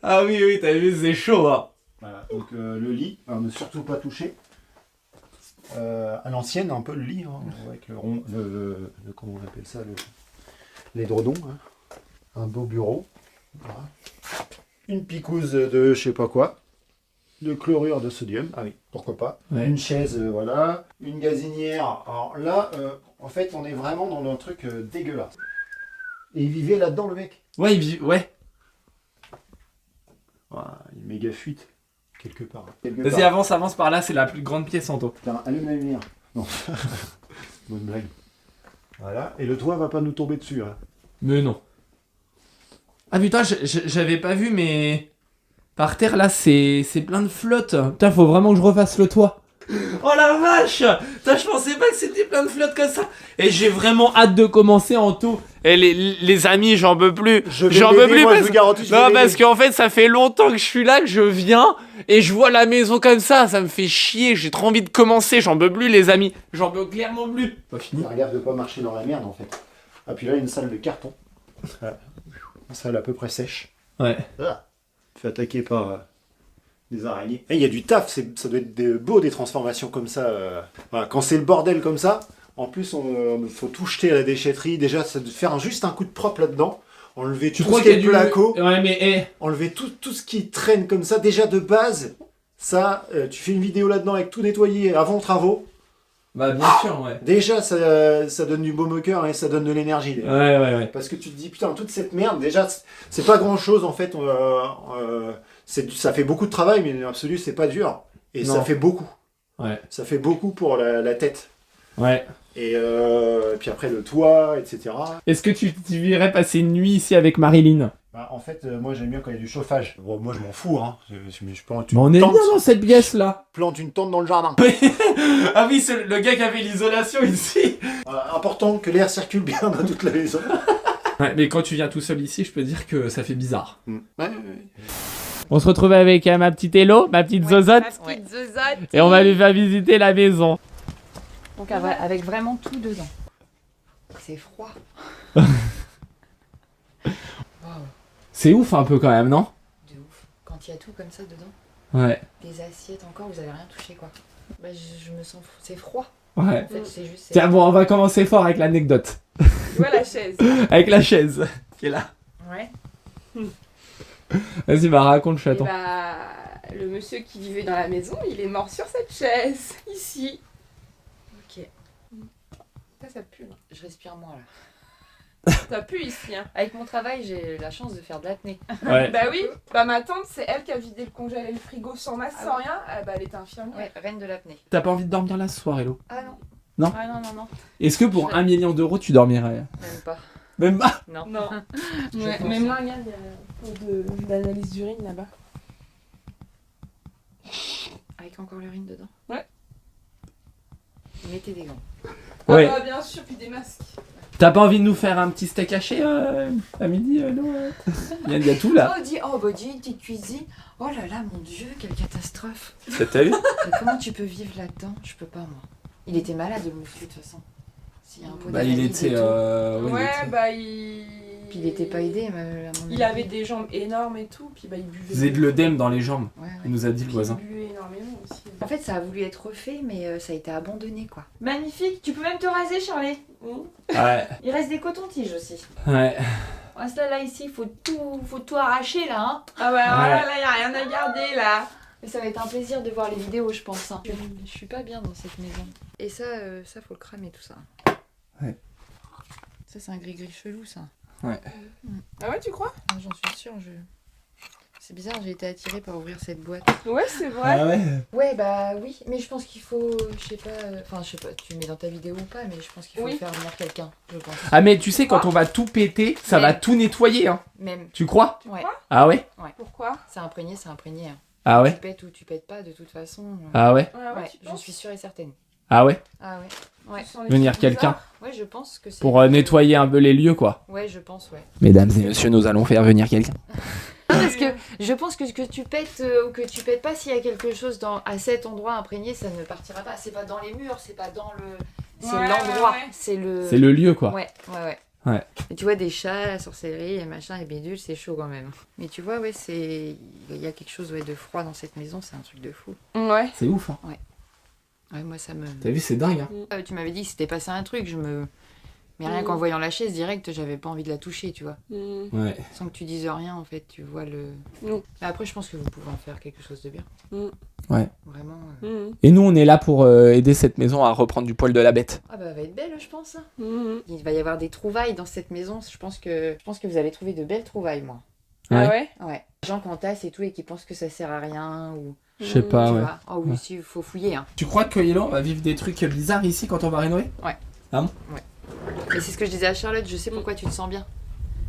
Ah oui, t'as vu, c'est chaud hein. Voilà, donc le lit, ne surtout pas toucher. À l'ancienne, un peu le lit, hein, avec le rond, comment on appelle ça, l'édredon. Hein. Un beau bureau. Voilà. Une picouse de je sais pas quoi. De chlorure de sodium. Ah oui, pourquoi pas. Ouais. Une chaise, voilà. Une gazinière. Alors là, en fait, on est vraiment dans un truc dégueulasse. Et il vivait là-dedans, le mec. Ouais, ouais. Voilà, une méga fuite. Quelque part. Vas-y, avance par là, c'est la plus grande pièce en tout. Putain, allume la lumière. Non. Bonne blague. Voilà. Et le toit va pas nous tomber dessus. Hein. Mais non. Ah putain, j'avais pas vu, mais... Par terre, là, c'est plein de flotte. Putain, faut vraiment que je refasse le toit. Oh la vache! Putain, je pensais pas que c'était plein de flotte comme ça. Et j'ai vraiment hâte de commencer en tout. Et les amis, j'en peux plus. J'en peux plus moi, je vous garantis, non, parce qu'en fait, ça fait longtemps que je suis là, que je viens, et je vois la maison comme ça me fait chier, j'ai trop envie de commencer, j'en peux plus les amis. J'en peux clairement plus. Pas fini. Faire gaffe de pas marcher dans la merde en fait. Ah puis là, une salle de carton. Voilà. Une salle à peu près sèche. Ouais. Ah. Fait attaquer par des araignées. Et il y a du taf, ça doit être beau des transformations comme ça. Voilà. Quand c'est le bordel comme ça, en plus, il faut tout jeter à la déchetterie. Déjà, faire juste un coup de propre là-dedans. Enlever tout ce qui est placo. Ouais, mais Enlever tout ce qui traîne comme ça. Déjà de base, ça, tu fais une vidéo là-dedans avec tout nettoyé avant travaux. Bah bien sûr, ouais. Déjà, ça donne du baume au cœur et ça donne de l'énergie. Ouais. Parce que tu te dis, putain, toute cette merde, déjà, c'est pas grand-chose en fait. Ça fait beaucoup de travail, mais en absolu, c'est pas dur. Et Non. ça fait beaucoup. Ouais. Ça fait beaucoup pour la tête. Ouais. Et puis après, le toit, etc. Est-ce que tu irais passer une nuit ici avec Marilyn? Bah, en fait, moi, j'aime bien quand il y a du chauffage. Bon, moi, je m'en fous, hein. Je plante Mais on est bien dans cette pièce là. plante une tente dans le jardin. Ah oui, c'est le gars qui avait l'isolation ici. Important que l'air circule bien dans toute la maison. Ouais, mais quand tu viens tout seul ici, je peux dire que ça fait bizarre. Ouais. On se retrouve avec ma petite Hello, ma petite zozote, Ma petite zozote. et on va lui faire visiter la maison. Donc avec vraiment tout dedans. C'est froid. C'est ouf un peu quand même, non? De ouf. Quand il y a tout comme ça dedans. Ouais. Des assiettes encore, vous avez rien touché quoi. Bah je me sens... C'est froid. Ouais. En fait c'est juste... Tiens, bon, on va commencer fort avec l'anecdote. Tu vois la chaise. Avec la chaise qui est là. Ouais. Vas-y, bah raconte, Et chaton. bah, le monsieur qui vivait dans la maison, il est mort sur cette chaise, ici. Ok. Ça pue. Hein. Je respire moins là. Ça pue ici. Hein. Avec mon travail, j'ai la chance de faire de l'apnée. Ouais. Bah oui, bah ma tante, c'est elle qui a vidé le congèle et le frigo sans masque, sans rien. Bah elle était infirmière. Ouais, reine de l'apnée. T'as pas envie de dormir là ce soir, Hello? Ah non. Non. Ah non, non, non. Est-ce que pour 1 million d'euros, tu dormirais? Même pas. Même pas. Non. Non. Je Ouais, pense. même là, regarde, il y a un peu d'analyse d'urine là-bas. Avec encore l'urine dedans. Ouais. Mettez des gants. Ouais. Ah bah bien sûr, puis des masques. T'as pas envie de nous faire un petit steak haché à midi, non? Il y a tout là. Oh, bah dis, une petite cuisine. Oh là là, mon Dieu, quelle catastrophe. T'as vu? Mais comment tu peux vivre là-dedans? Je peux pas, moi. Il était malade, le monsieur, de toute façon. S'il y a un pot Bah, il d'analyse et était. tout. Oui, Ouais, il était- bah il. Puis il était pas aidé, mais à mon Il avis. avait des jambes énormes et tout, puis bah il buvait. Il faisait de l'œdème dans les jambes, Ouais, ouais. il nous a dit le Puis voisin. Il buvait énormément aussi. En fait, ça a voulu être refait, mais ça a été abandonné, quoi. Magnifique, tu peux même te raser, Charlie. Ouais, Il reste des cotons-tiges aussi. ouais. Reste là, ici, faut tout arracher là. Hein. Ah bah alors Ouais. là, y a rien à garder là. Mais ça va être un plaisir de voir les vidéos, je pense. Hein. Je suis pas bien dans cette maison. Et ça, faut le cramer, tout ça. Ouais. Ça, c'est un gris-gris chelou, ça. Ah ouais, tu crois? Ah, j'en suis sûre. C'est bizarre, j'ai été attirée par ouvrir cette boîte. Ouais, c'est vrai. Ah ouais. Ouais, bah oui, mais je pense qu'il faut, je sais pas, tu le mets dans ta vidéo ou pas, mais je pense qu'il faut Oui. faire venir quelqu'un, je pense. Ah mais tu sais, quand on va tout péter, ça va tout nettoyer, hein. Même. Tu crois? Ouais. Ah ouais? Pourquoi? C'est imprégné, c'est imprégné. Hein. Ah Tu ouais? pètes ou tu pètes pas, de toute façon. Ah ouais? Ah Ouais, tu j'en penses? suis sûre et certaine. Ah ouais? Ah ouais. Ouais. Tu sens des Venir trucs quelqu'un bizarres? Ouais, je pense que c'est. Pour nettoyer un peu les lieux, quoi. Ouais, je pense, ouais. Mesdames et messieurs, nous allons faire venir quelqu'un. Non, parce que je pense que tu pètes ou que tu pètes pas, s'il y a quelque chose à cet endroit imprégné, ça ne partira pas. C'est pas dans les murs, c'est pas dans le. C'est Ouais, l'endroit, ouais, ouais. c'est le. C'est le lieu, quoi. Ouais. Ouais. Et tu vois, des chats, la sorcellerie, et machin, et bidule, c'est chaud quand même. Mais tu vois, ouais, c'est. Il y a quelque chose de froid dans cette maison, c'est un truc de fou. Ouais. C'est ouf, hein. Ouais, moi ça me. T'as vu, c'est dingue, hein. Tu m'avais dit que c'était passé un truc, Mais rien qu'en voyant la chaise direct, j'avais pas envie de la toucher, tu vois. Ouais. Sans que tu dises rien, en fait, tu vois le. Mm. Mais après, je pense que vous pouvez en faire quelque chose de bien. Ouais. Vraiment. Et nous, on est là pour aider cette maison à reprendre du poil de la bête. Ah bah, elle va être belle, je pense. Mhm. Il va y avoir des trouvailles dans cette maison. Je pense que vous allez trouver de belles trouvailles, moi. Ah ouais? Ouais. Des gens qui entassent et tout et qui pensent que ça sert à rien ou. Je sais pas, Tu ouais. vois. Oh oui, Ouais. si, il faut fouiller, hein. Tu crois que Ylan va vivre des trucs bizarres ici quand on va rénover? Mais c'est ce que je disais à Charlotte, je sais pourquoi tu te sens bien.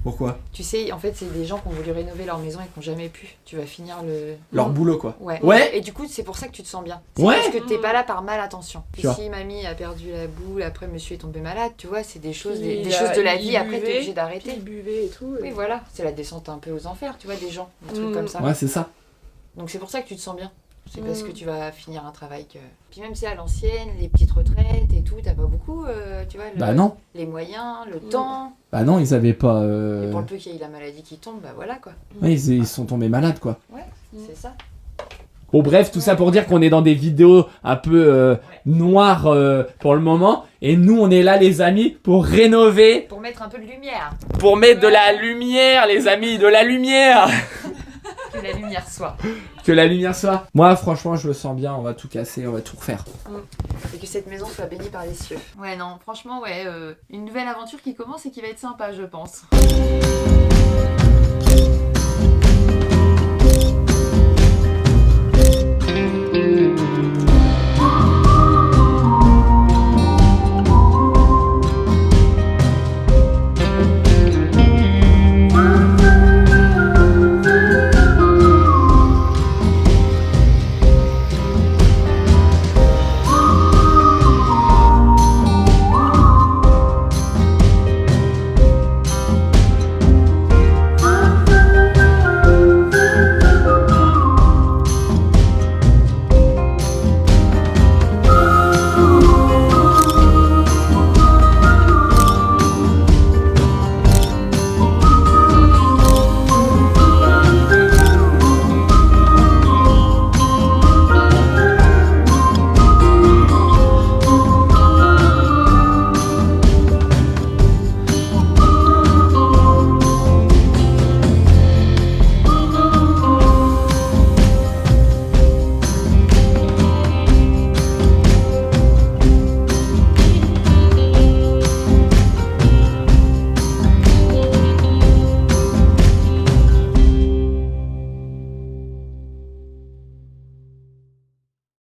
Pourquoi? Tu sais, en fait, c'est des gens qui ont voulu rénover leur maison et qui n'ont jamais pu. Tu vas finir le. Leur boulot, quoi. Ouais. Ouais. Et du coup, c'est pour ça que tu te sens bien. C'est Ouais. parce que t'es pas là par malattention. Tu vois. Si mamie a perdu la boule, après monsieur est tombé malade, tu vois, c'est des choses, des Il choses a- de la il vie, après t'es buvait, obligé puis d'arrêter. il buvait et tout. Oui, voilà, c'est la descente un peu aux enfers, tu vois, des gens, des trucs Mm. comme ça. Ouais, c'est ça. Donc c'est pour ça que tu te sens bien. C'est parce Mm. que tu vas finir un travail que. Puis même si à l'ancienne, les petites retraites et tout, t'as pas beaucoup, tu vois, Bah non. les moyens, le temps. Bah non, ils avaient pas. Et pour le peu qu'il y ait la maladie qui tombe, bah voilà quoi. Ouais, ils sont tombés malades, quoi. Ouais, c'est ça. Bon, bref, tout ça pour dire qu'on est dans des vidéos un peu noires pour le moment. Et nous, on est là, les amis, pour rénover. Pour mettre un peu de lumière. Pour mettre de la lumière, les amis, de la lumière. Que la lumière soit. Que la lumière soit. Moi, franchement, je le sens bien. On va tout casser, on va tout refaire. Et que cette maison soit bénie par les cieux. Ouais, non, franchement, ouais, une nouvelle aventure qui commence et qui va être sympa, je pense.